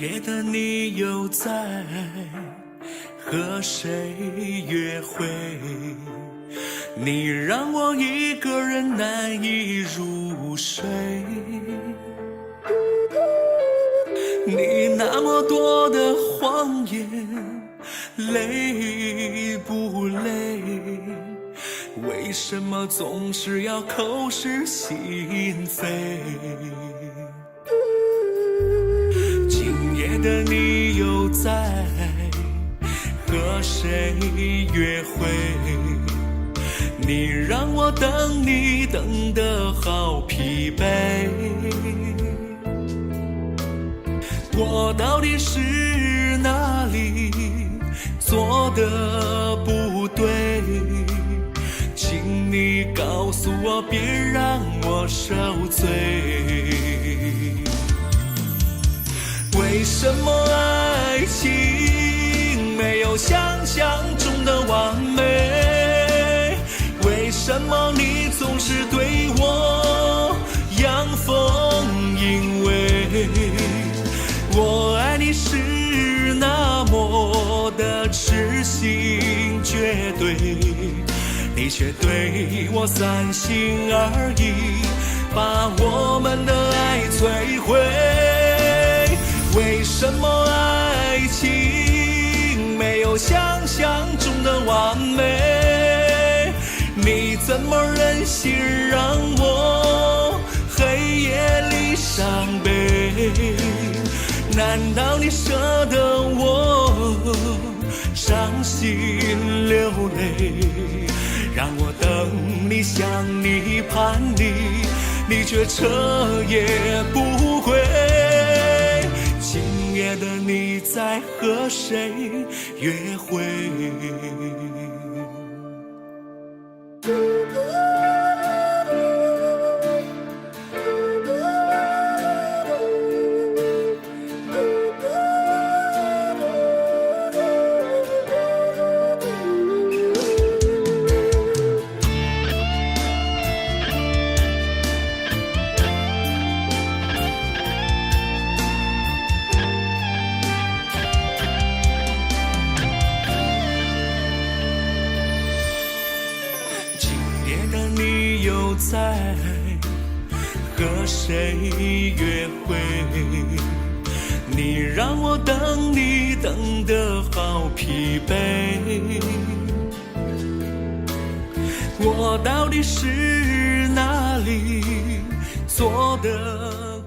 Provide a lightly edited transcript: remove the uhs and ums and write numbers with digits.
夜的你又在和谁约会？你让我一个人难以入睡。你那么多的谎言，累不累？为什么总是要口是心非？今夜的你又在和谁约会？你让我等你等得好疲惫。我到底是哪里做的不对？请你告诉我，别让我受罪。为什么爱情没有想象中的完美？为什么你总是对我阳奉阴违？我爱你是那么的痴心绝对，你却对我三心二意，把我们的爱摧毁。为什么爱情没有想象中的完美？你怎么忍心让我黑夜里伤悲？难道你舍得我伤心流泪？让我等你想你盼你，你却彻夜不归。今夜的你在和谁约会？你又在和谁约会？你让我等你等得好疲惫。我到底是哪里做的